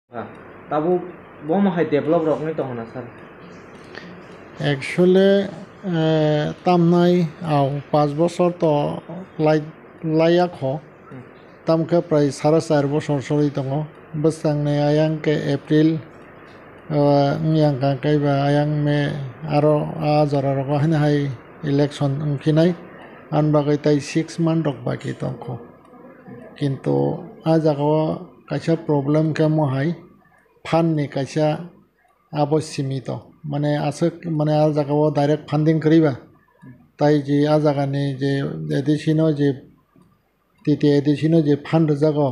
Tabu bom hai develop rok ni tong na sir. Actually, tamnai au 5 বছর তো layak ho tamke প্রায় 4.5 বছর sorry দङ বসাংনে আয়াংকে April yang kangkai ba ayang me aro jora rok hine hai election ungkinai an bagai tai 6 month rok baki tongko কিন্তু a jagao kaisa problem ke mo hai fan ni kaisa abo simito মানে asuk মানে a jagao direct funding koriba tai je a jagani je additional je titi additional je fund jago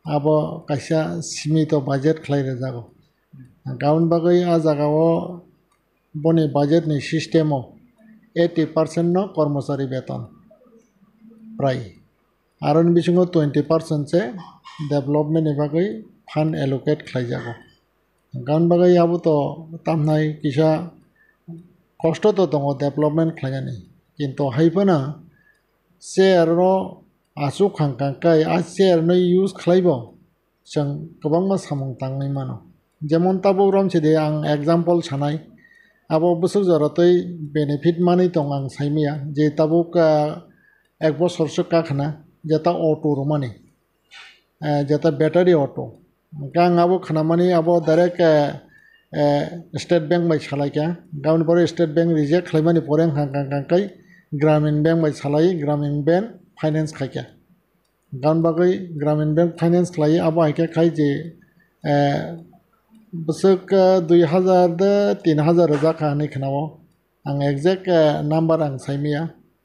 abo kaisa simito budget khlai jago gaun bagai a jagao boni budget ni system o 80% no কর্মচারী বেতন প্রায় আরন বিসঙ্গ 20% से development नि बागै fund allocate खालायजागौ गान बागै आबो तो तामनाय किसा कष्ट तो दङ डेवलपमेंट खालायनानै किन्तु हायफोना शेयर रो आसु खांखांखाय आ शेयर नै यूज खालायबो जों गोबां मा सामं तांनाय मानो जेमन ताबो रमसिदे आं एग्जांपल सानाय आबो बोसोर जरातै बेनिफिट मानै दं आं सायमिया जे ताबो एक बছরसो काखना जेता ऑटो रोमानी जेता बैटरी ऑटो गांग आबो खानामानी आबो डायरेक्ट स्टेट बैंक बाय सालायका गाउन पर स्टेट बैंक रिजेक्ट खालायमानी परें हांखांखांखाय ग्रामीण बैंक बाय सालाय ग्रामीण बैंक फाइनेंस खायका गाउन बागै ग्रामीण बैंक फाइनेंस खालाय आबो हायका खाय जे बोसोक 2000 दे 3000 जाखा हानै खनाव आं एक्जेक्ट नाम्बार आं सायमिया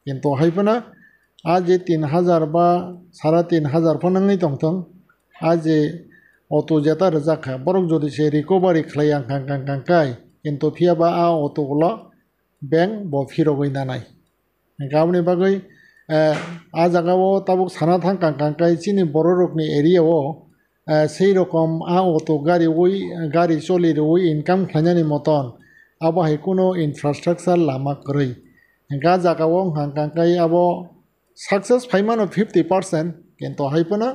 किन्तु हायफोना आज 3000 बा 3500 फनांनि दंथं आज अटो जेता रजाखा बरक जदि से रिकभारि खालाय आं खांखांखांखाय किन्तु फियाबा आ अटो गला बैंक ब फिरगै नानाय गावनि बागै आ जागाव ताबुक साना थां खांखांखाय चिनि बर रकनि एरियाव সেই রকম আ অটো গাড়ি চলি রই ইনকাম খাইনানি মতন আবো হাই কোনো ইনফ্রাস্ট্রাকচার লামা কरै গা জাগাও হাंखांखाय আবো সাকসেস ফাইমানো 50% কিন্তু হাইপনা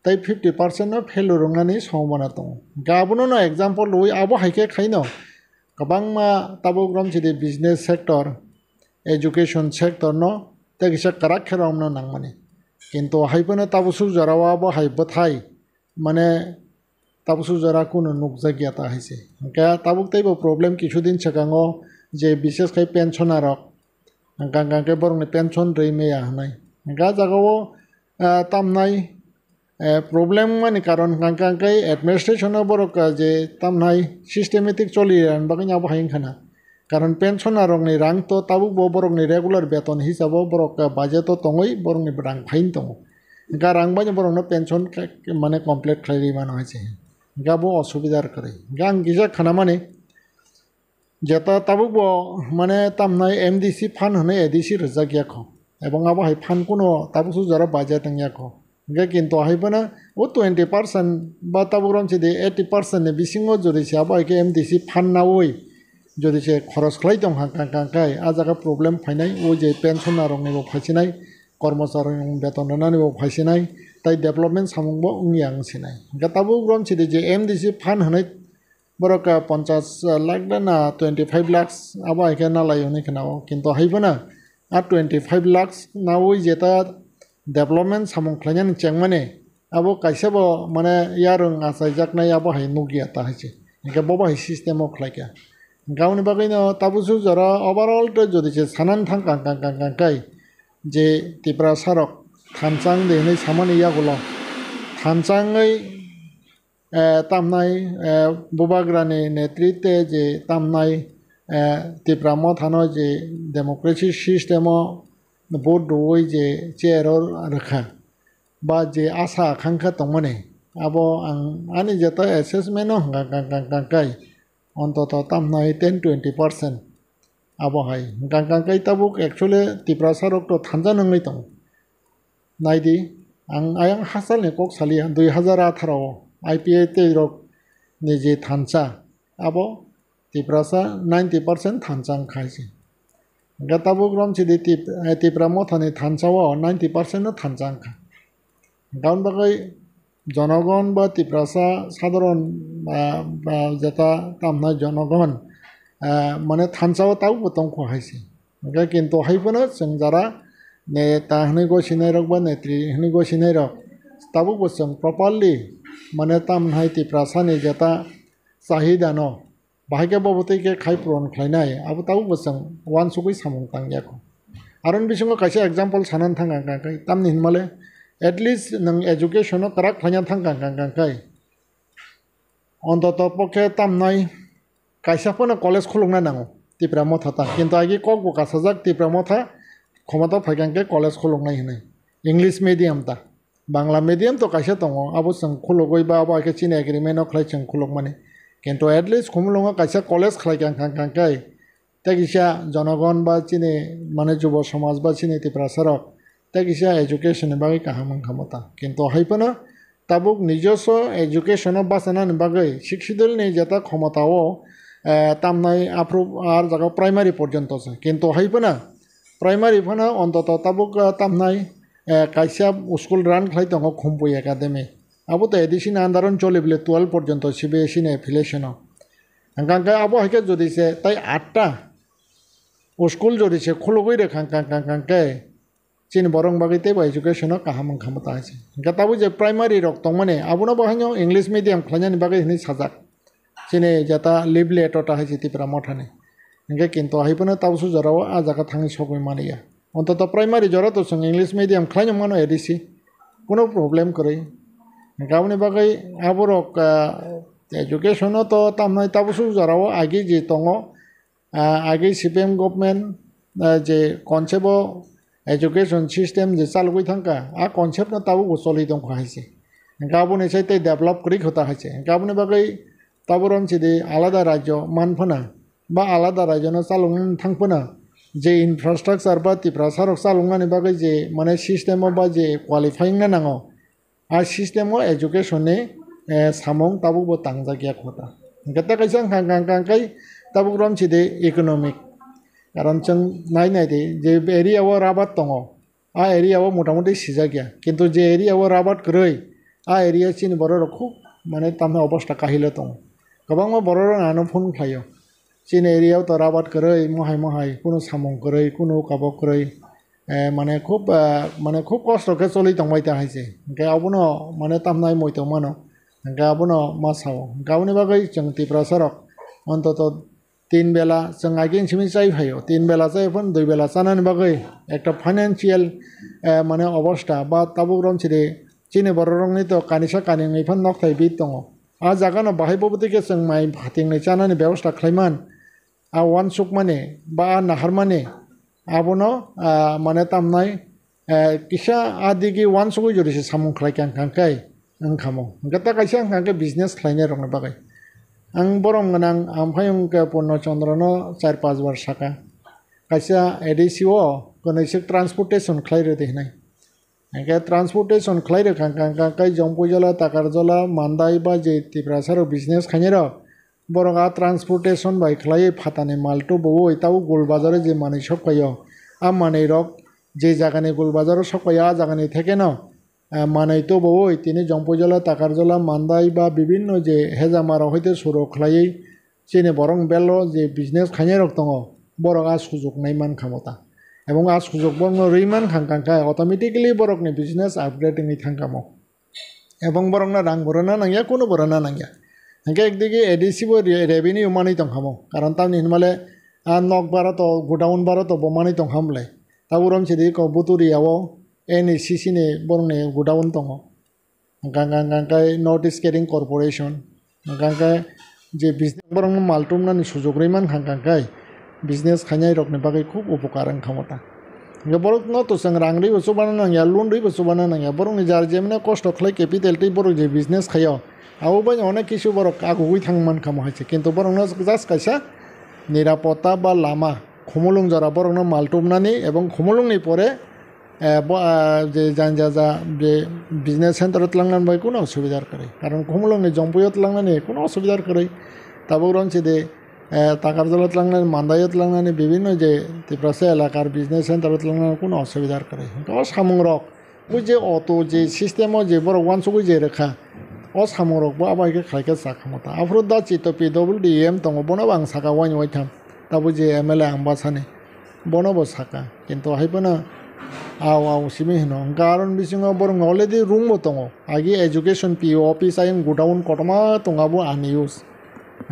তাই 50% না ফেল রংনানি সম্ভাবনা দं গাबोनो ना एग्जांपल लई आबो हायके खायनो गोबां मा ताबो ग्रम सिदि बिजनेस सेक्टर एजुकेशन सेक्टर न तेगिसा काराक खेरावनो नांमानि কিন্তু हायपना ताबो सुजाराव आबो हायबथाय মানে তাবসু যারা কোনো নুকজাগিয়াতা হয়েছে তাবুক তাইব প্রবলেম কিছুদিন সেকাঙ যে বিশেষ খাই পেনশনারক গাঙ্গাকে বরং পেনশন রই মেয়া হানাই গা জাগাও তামনাই প্রবলেম মানে কারণ গাঙ্গাকে এডমিনিস্ট্রেশনাव বরক যে তামনাই সিস্টেমেটিক চলি বাকি আবো হাইখানা কারণ পেনশনারকনি রাং তো তাবুক বরকনি রেগুলার বেতন হিসাবাव বরক বাজেট তङै বরকনি রাং ফাইন दङ गारां बाय बरंनो पेंशन माने कमप्लीट खालाय मानो हयसे गाबो असुबिदार करे गां गिजा खाना माने जेता ताबुक माने तामनाय एमडीसी फान हने एडीसी रजा गयाखो एबं आबो हाय फान कोनो ताबुसु जरा बाजा तंयाखो गे किन्तु हायबना ओ 20% बा ताबुरम सिदे 80% ने बिसिङो जरिसे आबो हायके एमडीसी फान नावै जरिसे खरस खालाय दं हांखांखांखाय आ जागा प्रब्लेम फायनाय ओ जे पेंशन आरंनिबो फायसिनाय কর্মচারী বেতন নানিব ফাইसिनाय তাই ডেভেলপমেন্ট সামংব উংয়াং सिनाय गाताबो ग्रम सिदि जे एमडीसी फान हनै बरक 50 लाख ना 25 लाख आबा हायके नालाय हनै खनाव किन्तु हायबना आ 25 लाख नावै जेता डेभेलपमेंट सामं खालायनानै चेंमाने आबो कायसाबो माने यारं आसाय जाकनाय आबो हाय नुगिया ता हायसे इनका बबा हाय सिस्टेमाव खालायका गावनि बागैनो ताबुसु जरा ओभारअल तो जदिसे सानान थां कांकांकांकाय जे तिब्रा सारक थानचां देनै सामानि यागुल थानचाङै तामनाय बुबाग्रानि नेतृत्वे जे तामनाय तिब्रा म थानो जे डेमोक्रेसी सिस्टेम भोट दयै जे चेयर रखा बा जे आशा आकांक्षा दंमोने आबो आं आनि जेता एसेसमेन्ट हांखांखांखांखाय अन्तत तामनाय 10-20% आबो हाय गांगांखाय ताबुक एक्चुअली तिब्रा सारक तो थानजा नङै दं नायदि आं आयां हासालनि कक सालिया 2018 आईपीए तेरक नि जे थानसा आबो तिब्रासा 90% थानचां खायसे गाताबुक रम सिदि तिब्रा मथानि थानसाव 90% थानचां खा गाउन बागै জনগণ বা ত্রিপ্রাসা সাধারণ যেটা তামনায় জনগণ মানে থানসাও তাও বতং খহাইছে ओमफ्राय কিন্তু हायफोनो जों যারা नेता हनैगो सिनाय रक बा नेत्री हनैगो सिनाय रक ताबो जों प्रपारलि माने तामनाय त्रिप्रासानि जेता चाहिदा न बाहायके बाबतैके खाय पूरन खालायनाय आबो ताबो जों वान सुगै सामं तांगियाखौ आरो बिसंगो खायसे एग्जाम्पल सानानै थांगांगांखाय तामनि हिनमाले एटलिस्ट नों एजुकेशनाव काराक खालायनानै थांगांगांखाय अन्तत पक्षे तामनाय कायसाफोरनो कलेज खुलुंना नांगौ ত্রিপুরা মথাতা কিন্তু আগে কক বোকা সাজাক ত্রিপুরা মথা ক্ষমতা ফাইগাंके कलेज खुलुंनाय होनो इंलिश मिडियाम ता बांला मिडियाम तो कायसा दङ आबो जों खुलुगै बा आबाके चिन एग्रीमेन्ट खालाय जों खुलुग माने কিন্তু एटलिस्ट खुमलुङा कायसा कलेज खालायगांखांखाय तेगिसा जनगण बा चिनि माने युव समाज बा चिनि ত্রিপুরা सरक तेगिसा एजुकेशन बागै काहामं खामता কিন্তু हायफोनो ताबुक নিজস্ব एजुकेशन बासानानि बागै शिक्षितलनि जेता क्षमताओ तामनाय आप्रुभ आर जागा प्राइमारि पर्यन्त किन्तु हायफोना प्राइमारि फोना अन्तत ताबुक तामनाय कायसा स्कुल रान खालाय दङ खुम्पुय एकाडेमि आबो तो एडिसिन आन्दारन चलिबले 12 पर्यन्त सीबीएसई ने एफिलिएशनाव हांकांखाय आबो हायके जदिसे ताई 8टा स्कुल जदिसे खुलुगै रेखांखांखांखाय चिन बरं बागै तेबो एजुकेशनाव काहामं खामता हायसे हांका ताबो जे प्राइमारि रक दं माने आबोनो बाहायनो इंलिश मिडियाम खालायनायनि बागै हिनै साजाक चिनि जेता लिबलेटटा हायसे त्रिपुरा मथानि हांके किन्तु हायफोनो ताबसु जराव आ जागा थाङै सगै मानिया अन्तत प्राइमारि जरा तो जों इंलिश मिडियाम खालायनो मानो एडिसि कुनो प्रब्लेम करै गावनि बागै आबरक एजुकेशनाव तो तामनाय ताबसु जराव आगे जे दङ आगे सीपीएम गभर्नमेन्ट जे कनसेप्ट एजुकेशन सिस्टेम जे चालुगै थांका आ कनसेप्ट ताबो चलि दं हायसे गाबोन एसे ते डेभलप करि खोता हायसे गाबोन बागै ताबरन सिदि आलादा राज्य मानफोना बा आलादा राज्यनो चालुंग थांफोना जे इनफ्रास्ट्राक्चार बा त्रिपुरा सारक चालुंगानि बागै जे माने सिस्टेमाव बा जे क्वालिफाइं ना नांगौ आ सिस्टेमाव एजुकेशननि सामं ताबुबो तांजागिया खोता गता कायसा हांखांखांखाय ताबुग्राम सिदि इकोनॉमिक कारण जों नायनायदि जे एरियाव राबाद दङ आ एरियाव मटामटि सिजागिया किन्तु जे एरियाव राबाद गरै आ एरिया चिन बर खूब माने तामना अबस्था काहिलो दङ गोबां बर रानो फन खायो चिन एरियाव तो राबाद गरै महाय महाय कुनो सामं गरै कुनो काबक गरै माने खूब कष्टके चलि दंबाय ता हायसे ओंखाय आबोनो माने तामनाय मयतो मानो ओंखाय आबोनो मासाव गावनि बागै जों त्रिपुरा सरक अन्तत 3 बेला जों आगे सिमिन जाय फायो 3 बेला जायफोन 2 बेला जानानै बागै একটা फाइनान्शियल माने अबस्था बा ताबुग्राम सिदि चिनि बररंनि तो कानिसा कानिङै फन नखथाय बि दङ आ जागानो बाहायबोबोदिके जों माइ फाथिंनै जानानै बेबस्था खालायमान आ वान सुक माने बा नाहार माने आबोनो माने तामनाय किसा आदिगि वान सुकै जदिसे सामं खालायखांखांखाय ओंखामो गता कायसा ओंखांके बिजनेस खालायनाय रंनो बागै आं बरं गोनां आमफाय अंके पूर्णचन्द्रनो 4-5 बार साका कायसा एडिसिओ गनैसो ट्रान्सपोर्टेशन खालायरो देहनाय ओंके ट्रान्सपोर्टेशन खालायरो खांखांखांखाय जंपुजला ताकारजला मान्दाय बा जे त्रिपुरा सारो बिजनेस खायनेरो बरंगा ट्रान्सपोर्टेशन बाय खालाय फातानि मालटो बवो इताउ गोलबाजारे जे मानै सकायो आ मानै रक जे जागानि गोलबाजारो सकायो आ जागानि थेकेनो मानै तो बवो इतिनि जंपुजला ताकारजला मान्दाय बा विभिन्न जे हेजामाराव हयतो सुरु खालायै चिनि बरं बेल जे बिजनेस खायने रक दङ बरंगा सुजुग नायमान खामता এবং আ সুযোগ বর্ণ রিমান খাংখাংখায় অটোমেটিক্যালি বরকনি বিজনেস আপগ্রেডিং থাঙ্কামো এবং বরংনা রাং বরনা নাঙ্গিয়া কোনো বরনা নাঙ্গিয়া হাঙ্কে একদিকে এডিসিবো রেভিনিউ মানি দংখামো কারণ তার নিহমালে নক বারত গোডাউন বারত বমানি দংখামলাই তা উরম সিদি বুতুরিয়াও NECC-नि बरंनि गोडाउन दङ हांखांखांखाय नर्थ इस्ट केरिं कर्परेशन हांखांखाय जे बिजनेस बरं मालटुमनानि सुजुग रिमान हांखांखाय बिजनेस खायनाय रकनि बागै खूब उपकार खामता बरं न तो जों रांरि बसु बाना नांगिया लुनरि बसु बाना नांगिया बरंनि जार जेमने कष्ट खालाय केपिटेल ति बरं जे बिजनेस खायो आउ बाय अनेक किसु बरं आगुगै थांमान खामो हायसे किन्तु बरंनो जास्ट कायसा निरापत्ता बा लामा खमलुं जरा बरंनो मालटुमनानि एबं खमलुंनि परे जे जांजा जे बिजनेस सेंटाराव लांनानै बाय कोनो असुबिदार करे कारण खमलुंनि जंपुयाव लांनानै कोनो असुबिदार करे ताबुरन सिदे ताकारजलात लांनानै मान्दायात लांनानै विभिन्न जे त्रिपुरा एलाकार बिजनेस सेंटाराव लांनानै कोनो असुबिदार करे गाव सामुं रक buji auto je system je borok wansugui je rekha o samorok bo abaike khlaike sakhamata afro da chito pwdm tongo bono bang saka wani waitham tabu je mla ambasani bono bo saka kintu haibana aw simi hino karon bisingo borong already room bo tongo agi education PO office ayang godown kotoma tongabo ani use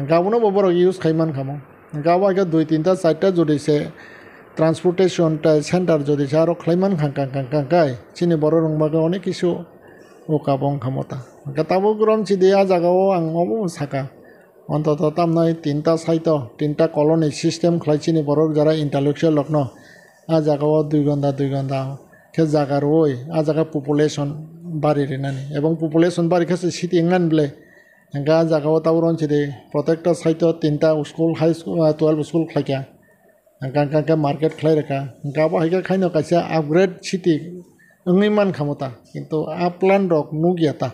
gabono bo borok use khaiman khamo gabo aga 2-3টা 4টা jodi se transportation ta center jodi se aro khlaiman khangkai chini boro rongbaga onek kisu okabong khamota gatabo grom chidia jagao ang obo saka অন্তত তামনাই 3টা site 3টা colony system খাইছিনি বরক যারা intellectual লকনো আ জায়গাও 2 ঘন্টা কে জায়গার ওই আ জায়গা পপুলেশন বাড়ি রেনানি এবং পপুলেশন বাড়ি কাছে সিটি ইংলান বলে গা জায়গাও তাওরন চিদে প্রত্যেকটা সাইট 3টা স্কুল হাই স্কুল 12 স্কুল খাইকা গাঙ্কা মার্কেট খাই রেখা গাবা হাইকা খাইনো কাছে আপগ্রেড সিটি মান ক্ষমতা কিন্তু আ প্ল্যান রক নুগিয়াতা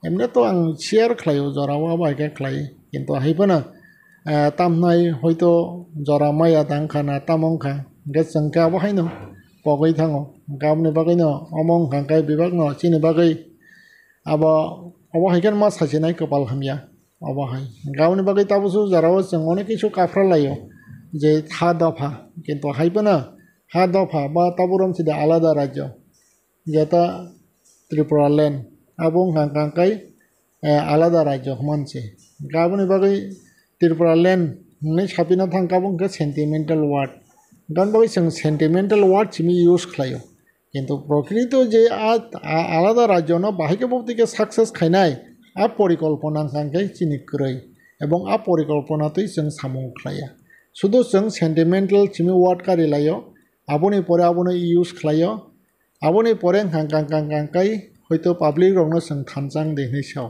এমনি তো আং শেয়ার খাইও জরাও হাইকা খাই কিন্তু হাইপনা তামনাই হয়তো জরা মায়া দাংখানা তামংখা গে সংখ্যা বাহাইনো পগৈ থাঙো গাবনি বাগৈনো অমং খাংকাই বিভাগনো চিনি বাগৈ আবা অবহাইকান মা সাচিনাই কপাল হামিয়া অবহাই গাবনি বাগৈ তাবসু জরাও जों অনেক কিছু কাফরা লাইও যে হা দফা কিন্তু হাইপনা হা দফা বা তাবুরম সিদা আলাদা রাজ্য যেটা ত্রিপুরা ল্যান্ড এবং হাংকাই আলাদা রাজ্য মানছে গাবনি বাগৈ ত্রিপুরা ল্যান্ড नै सापिना थांकाबों के सेंटिमेंटल वार्ड गान बागै जों सेंटिमेंटल वार्ड सिमी यूज खालायो किन्तु प्रकृत जे आलादा राज्य न बाहायके बक्तिके सक्सेस खायनाय आ परिकल्पना खांखाय चिनि क्रय एवं आ परिकल्पनातै जों सामुं खाया शुधु जों सेंटिमेंटल सिमी वार्ड कारि लायो आबोनि परे आबोनि यूज खालायो आबोनि परे खांखाय हयतो पाब्लिक रंनो जों थानजां देहैसाव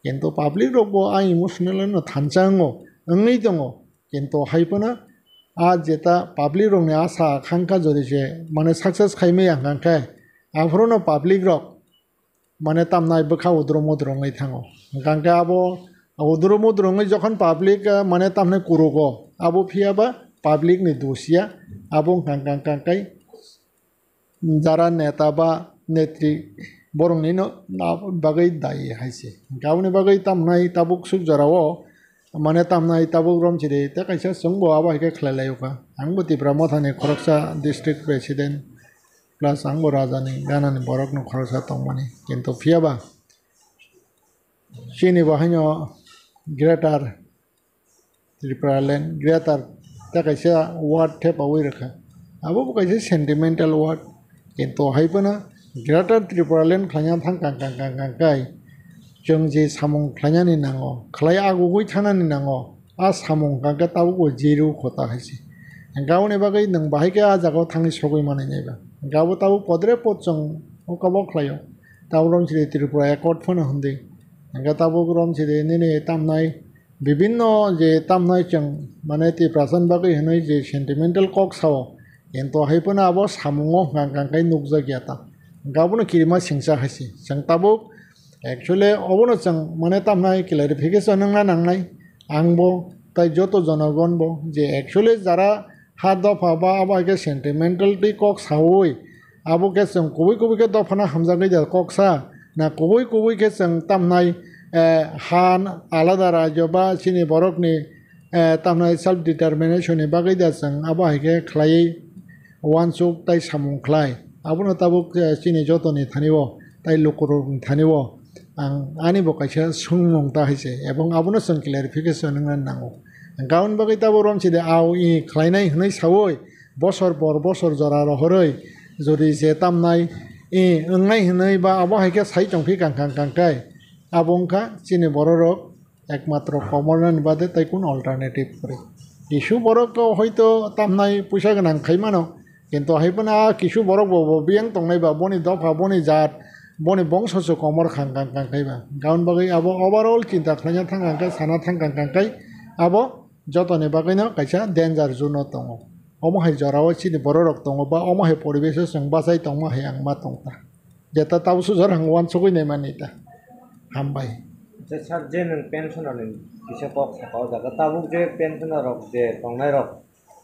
किन्तु पाब्लिक रंबो आ इमोशनल न थानजाङो ओंनै दङ किन्तु हाइपना आ जेता पाब्लिक रंनि आशा आकांक्षा जदि जे माने सक्सेस खाइमे आकांखाय आफरोनो पाब्लिक रक माने तामनाय बखा उद्रमोद्रङै थाङो गांका आबो उद्रमोद्रङै जखन पाब्लिक माने तामनाय कुरुगो आबो फियाबा पाब्लिक नि दोसिया आबो गांकांकांकाय जारा नेता बा नेत्री बरंनि न बागै दायि हाइसे गावनि बागै तामनाय ताबुक सुक जरावो माने तामनाय ताबुक रम चिदे ता काइसा संबो आबा हिके खलायलायोका आंबो तिब्रा मथानि खरकसा डिस्ट्रिक्ट प्रेसिडेंट प्लस आंबो राजानि गानानि बरकनो खरकसा तंमानि किन्तु फियाबा सिनि बाहायनो ग्रेटार त्रिपुरा लैंड ग्रेटार ता काइसा वार्ड थेपावै रखा आबो काइसा सेंटिमेंटल वार्ड किन्तु हाइपना ग्रेटार त्रिपुरा लैंड खाया थांकांकांकांकाय जों जे सामुं खायनानि नांगौ खालाय आगुगै थानानि नांगौ आ सामुं गागा ताबो जिरु खता हाइसे गावनि बागै नों बाहायके आ जागाव थांनि सगै मानायनायबा गावो ताबो पदरे पद जों अकाबो खालायो ताबो रम सिदे त्रिपुरा एकर्ड फोनो हन्दे गा ताबो रम सिदे नेने तामनाय विभिन्न जे तामनाय जों माने त्रिपुरासन बागै हनै जे सेंटिमेंटल कक साव किन्तु हाइपना आबो सामुङो गांकांकाय नुगजा गियाता गावनो किरिमा सिंसा हाइसे जों ताबो एक्चुअली अबनो जों माने तामनाय क्लेरिफिकेशन नंना नांनाय आंबो ताइ जत जनगणबो जे एक्चुअली जारा हा दफा बा आबाके सेंटिमेंटल टी कक सावै आबोके जों कबै के दफाना हामजागै दा ककसा ना कबै के जों तामनाय हान आलादा राज्य बा सिनि बरकनि तामनाय सेल्फ डिटरमिनेशन बागै दा जों आबाके खलायै वानसुक ताइ सामुं खलाय आबनो ताबो सिनि जतनि थानिबो ताइ लुकुर थानिबो आं आनि बकाइसा सुंमंता हाइसे एवं आबनो जों क्लेरिफिकेशन नंना नांगौ गाउन बागै ताबो रम सिदे आव इ खलायनाय हनै सावै बसर बर बसर जरा रहरै जदि जे तामनाय इ ओंनाय हनै बा आबो हाइके साइ चंफि कांकांकांकाय आबंका चिनि बररक एकमात्र कमरन बादे ताइ कुन अल्टारनेटिव करे किसु बरक हयतो तामनाय पैसा गोनां खायमानो किन्तु हाइपना किसु बरक बो बियां तंनायबा बनि दफा बनि जात बनि बंशसो कमर खांकांकांकायबा गाउन बागै आबो ओभारअल चिन्ता खालायना थांकांकाय साना थांकांकांकाय आबो जतनि बागैनो काइसा डेन्जार जुनो दङ अमहाय जराव चिनि बररक दङ बा अमहाय परिबेश जों बासाय दंमाहाय आं मा दंता जेता तावसु जरां वान सगैनाय मानिता हामबाय जे सर जे नों पेन्सनार किसा कक साकाव जागा ताबुक जे पेन्सनार रक जे तंनाय रक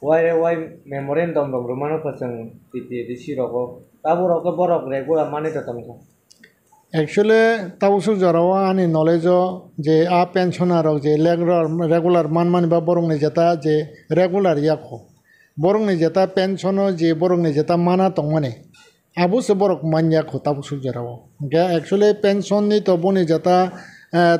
वाइ मेमोरेन्डम दं रुमानो फोजों टिटिडिसि रक taburok borok regular money to tamka. Actually tabusu jarawa ani knowledge je a pensioner je regular man ba borong ni jeta je regular yakho borong ni jeta pension je borong ni jeta mana tongmane abu se borok manya kho tabusu jarawa ge actually pension ni to boni jeta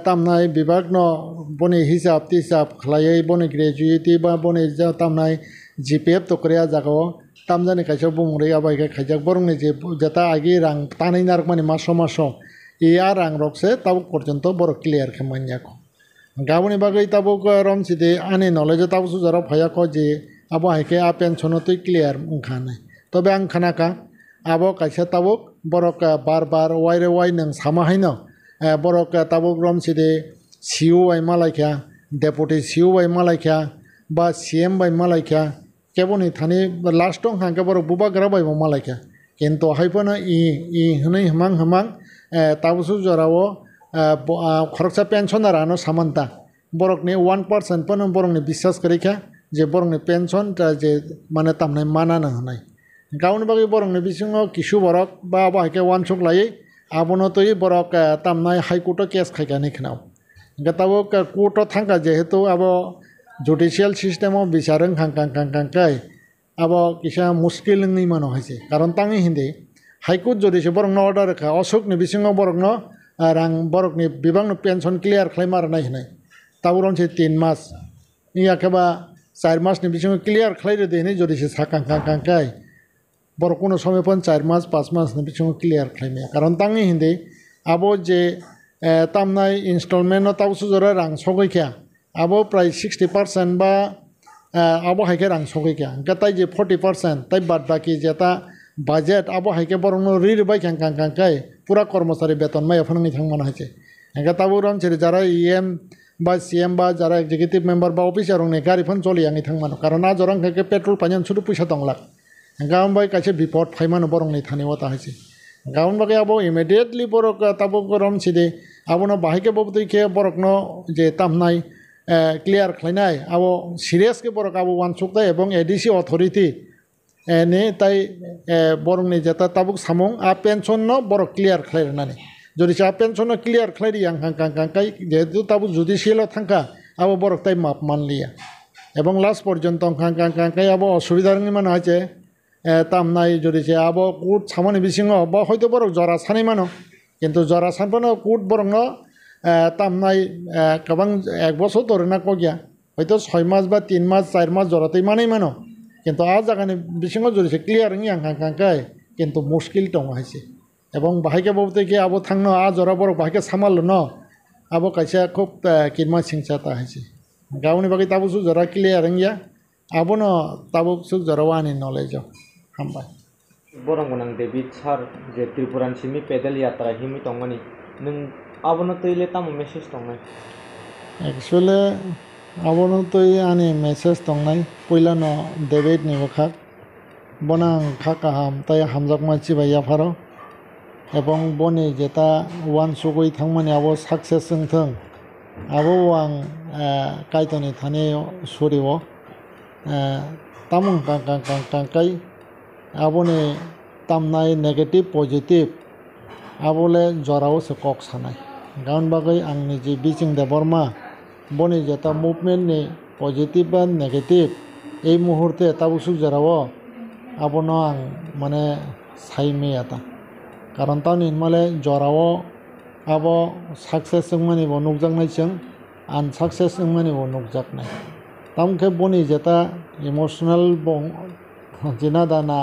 tamnai bibag no boni hisab tisab khlai boni graduate ba boni tamnai gpf to kriya jago tamjani kaisa bumuri abai ke khajak borong ni je jeta agi rang tanai narak mani maso iya rang rokse tabuk porjonto borok clear ke manya ko gaboni bagai tabuk romside ani knowledge tabusu jara phaya ko je abo haike a pension to clear unkhane tobe ang khanaka abo kaisa tabuk borok bar waire wai nang sama haino borok tabuk romside CU ai malaikya deputy CU ai malaikya ba CM bai malaikya keboni thani last tong hangke borok buba gra bai malaikya kintu haipona i hnai hamang tabusu jorao khoroksa pensioner ano samanta borokni 1% pono borokni বিশ্বাস kharikha je borokni pension ta je mane tamnai mana na hanai gauni bagi borokni bisingo kisu borok ba bahike wansuk lai abono toi borok tamnai high court case khaikani khnau gatabo court thangka jehetu abo judicial system o বিচারং khang kai abo kisa muskil ni mano haise karon tangi hindi high court jodi se borok no order kha osok ni bisingo borok no rang borok ni bibang no pension clear khlaimar nai hinai taburon se 3 mas iya keba 4 mas ni bisingo clear khlaire de ni jodi se sakang kai borok kono সময় পন 4 mas 5 mas ni bisingo clear khlaime karon tangi hindi abo je tamnai installment no tabusu jora rang sogoi kya abo প্রায় 60% বা abo haike rang sogoi kya gatai je 40% tai bad baki jeta budget abo haike borong rir bai kang kai pura কর্মচারী বেতন mai afang thang mana hache gatabu ron chiri jara em ba cm ba jara executive member ba officer rong ne gari phon choli ang thang mana karon a jorang ke petrol panyan chudu puisa tonglak gaum bai kaise bipod phaimano borong ni thani wata hache gaum bagai abo immediately borok tabu rom chide abo no bahike bobtui ke borok no je tamnai clear khlainai abo serious ke borok abo wansukta ebong adc authority ne tai borong ni jeta tabuk samung a pension no borok clear khlairnani jodi cha pension no clear khlairi yang kang kai jehetu tabuk judicial thangka abo borok tai map manliya ebong last porjonto kang kai abo osubidhar ni man ache tamnai jodi cha abo court samani bisingo ba hoyto borok jora sani mano kintu jora sanpono court borong no tamnai kabang 1 বছর ধরে না কগিয়া হয়তো 6 মাস বা 3 মাস 4 মাস জরাতেই মানেই মানো কিন্তু আজ জাগানে বিসঙ্গ জড়িছে clear young কাঙ্কাই কিন্তু মুশকিল টং হইছে এবং বাহাইকে বলতে কি আবো থাংনো আ জরা বড় বাহাইকে সামাল ন আবো কাইসা খুব কিরমা সিংচাতা হইছে গাউনি বাকি তাবুসু জরা ক্লিয়ার ইয়া আবো ন তাবুসু জরাওয়ানি knowledge হামবাই Borong gonang David sar je Tripuran simi pedal yatra himi tongani nung abono toile tam message tongai actually abono toi ani message tongnai poilano David ni wakha bonang khaka ham tai hamjak machi baya pharo ebong boni jeta wan sugoi thangmani abo success sengthang abo wang kaitoni thane suriwo tamung kang kai abone tamnai negative positive abole jorao se kok sanai gaun bagai angni je biching de borma boni jeta movement ni positive ba negative ei muhurte tabusu jorao abono ang mane saime ata karon tani male jorao abo success sengmani bo nukjak nai cheng unsuccess sengmani bo nukjak nai tamke boni jeta emotional bong jina dana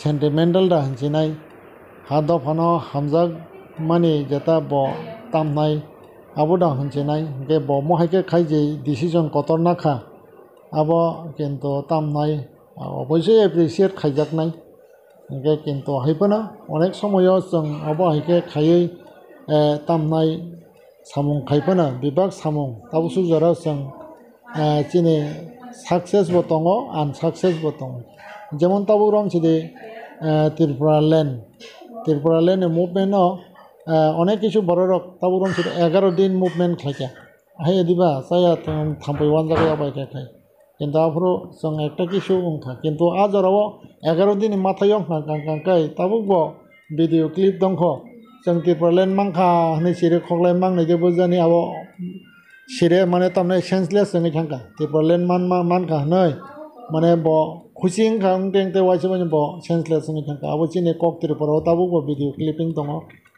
sentimental da hanjinai hado phano hamjak mani jeta bo tamnai abo da hanjinai ge bo mohaike khaije decision kotor na kha abo kintu tamnai obojoi appreciate khaijak nai ge kintu haipana onek somoyo jong abo haike khaiei tamnai samung khaipana bibak samung tabusu jara jong chini success bo tongo unsuccess bo tongo যেমন তাবু রম ছিদে Tripura land movement অনেক কিছু বড় rock তাবু রম ছিদে 11 দিন movement খাইকা high দিবা চাইয়া থাম্পই one জায়গায় আবাই খাই কিন্তু আফরো जों একটা কিছু উনখা কিন্তু আজরাও 11 দিন মাথায় অংখা কাঙ্কাই তাবুকবো ভিডিও ক্লিপ দংখ जों ত্রিপুরালেন মাংখা হনে সিরে খগলাই মাংনে যেবো জানি আবো সিরে মানে তামনে সেন্সলেস जोंनि थांखा ত্রিপুরালেন মানখা হनै মানে ব খুশিং খাং টেংতে ওয়াইছে মানে ব সেন্সলেস जोंनि थांखा আবো চিনে কক ত্রিপুরাও তাবুকবো ভিডিও ক্লিপিং দङ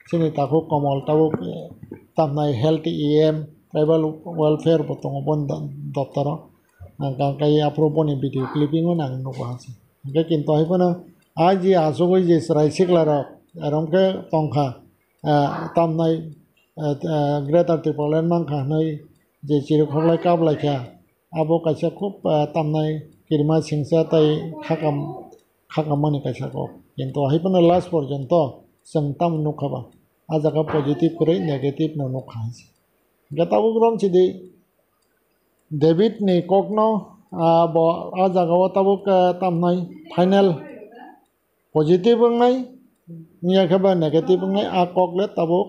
চিনি তাকো কমল তাবুক তামনাই হেলথ ইএম ट्राइबल वेलफेयर बतंग बन दफ्तर कांकाई आप्रोबनी वीडियो क्लिपिंग नांग नुबासि ओमफ्राय किन्तु हायफोनो आज जे आसगै जे राय सिक्लार रंके तंखा तामनाय ग्रेटार त्रिपुरालेण्ड मांखा नै जे चिरखगलाय काबलायखा आबो कायसा खुब तामनाय किरमा सिंसा ताय खाकामनि कायसाखौ किन्तु हायफोनो लास्ट पर्यन्त जों ताम नुखाबा आजागा पजिटिभ करै negative नुखासि Gatabu grom chidi David ni kokno bo ajagawa tabuk tamnai final positive ngai nia khaba negative ngai a kokle tabuk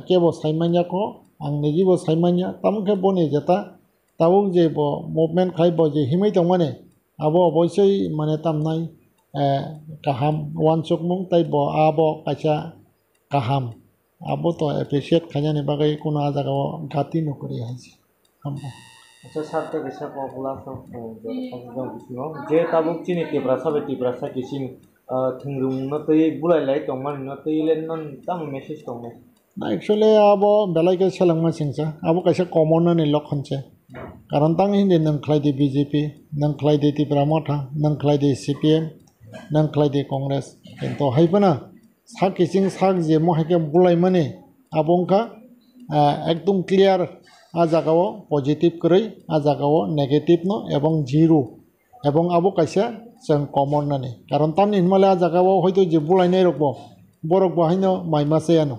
kebo saimanya ko ang niji bo saimanya tam khe boni jata tabuk je bo movement khai bo je himai tongmane abo oboisoi mane tamnai kaham wansuk mung tai bo abo kaisa kaham abo to appreciate khanyani bagai kono ajagao gati nokori haise hambo আচ্ছা sir তো বেশা population জং বিসিনো যে তাবুক চিনি টিব্রাসা কিসিম থিংরুম নতই বুলাইলাই তংমান নতই Lennon তাম message তংমে না actually abo belai selangma singsa abo kaisa common ni lokhonche karon tang hindi nangklai di BJP nangklai di Tripura Motha nangklai di CPM nangklai di Congress কিন্তু হাইপনা sak kising sak je mohake bulai mane abongka একদম clear আজাগাও positive কरै আজাগাও negative ন এবং zero এবং আবো কাইসা जों common নানি কারণ তামনি হিমালে আজাগাও হয়তো যে বুলাইনাই রকবো বরক বাহাইনো মাইমাসেয়ানো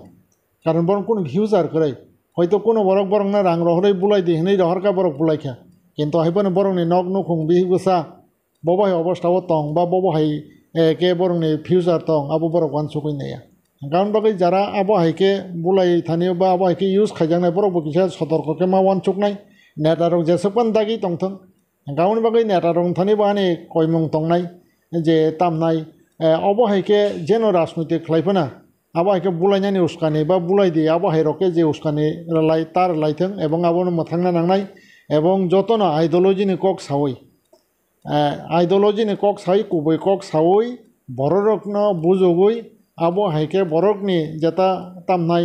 কারণ বরং কোন ভিউজার কरै হয়তো কোনো বরক বরং না রাং রহरै বুলাই দি হিनै রহরকা বরক বুলাইখা কিন্তু হাইবনে বরংনি নক নখুং বিহিগুসা ববাই অবস্থাও তং বা ববাই কে বরংনি ফিউচার তং আবো বরক ওয়ান সুকইনাया কারণ বাকি যারা আবহাইকে বুলাই থানিও বা আবহাইকে ইউজ খাইজাंनाय বরকবो किसा सतर्कके मा वान चुकनाय नेटारक जेसेबां दागि तंथों गावनि बागै नेटारक थानि बानि कयमुं तंनाय जे तामनाय अबहाइके जेन राजनीतिक खालायफोना आबहाइके बुलायनायनि उस्कानि बा बुलायदि आबहाइरके जे उस्कानि लाई तार लायथों এবং आबनो मोथांना नांनाय এবং যতन आइडियोलॉजिनि कक सावै आइडियोलॉजिनि कक सावै कुबै कक सावै बररकनो बुजोगै abo haike borokni jata tamnai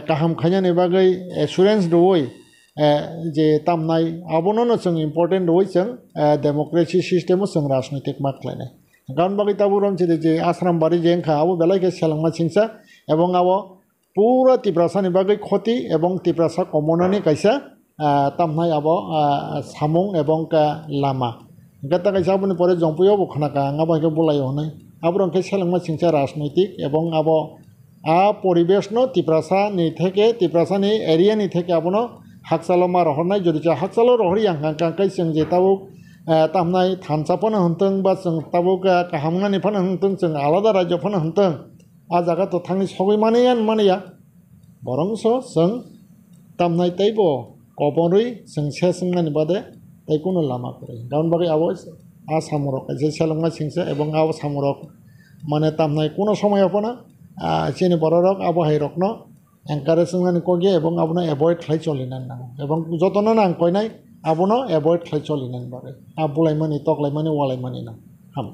kaham khainani bagai assurance doi je tamnai abono no जों important doi जों democracy system जों राजनीतिक माख्लायनाय गान बागै ताबुरम chide je asram bari jengkha abo belaike selangma singsa ebong abo pura tiprasani bagai khoti ebong tiprasa komonani kaisa tamnai abo samung ebong ka lama gata kaisa aboni pore jongpuyo bokhnaka anga baike bolai honai আবরং কে সেলংমা সিংসা রাজনৈতিক এবং আব পরিবেশ ন তিপ্রাসা নি থেকে তিপ্রাসা নি area নি থেকে আবনো হাকসালমা রহনাই যদি হাকসাল রহরি আংকাই जों যে তাবুক তামনাই থানসাফন হন্তং বা जों তাবুক কাহামনানি ফন হন্তং जों আলাদা রাজ্য ফন হন্তং আ জায়গা তো থাংনি সবই মানেয়া বরংস जों তামনাই তাইব কবরই जों সেসংনানি বাদে তাই কোনো লামা করে গাউন বাগै আবো আসামরক যে সেলংমা সিংসা এবং আসামরক মানে তামনাই কোনো সময় আপনা চিনি বড়রক আবহাইরক ন এনকারেজ নানি কগে এবং আপনা এভয়েড খাই চলিনান না এবং যতন না কইনাই আপনো এভয়েড খাই চলিনান বারে আবুলাইমানি তকলাইমানি ওয়ালাইমানি না হাম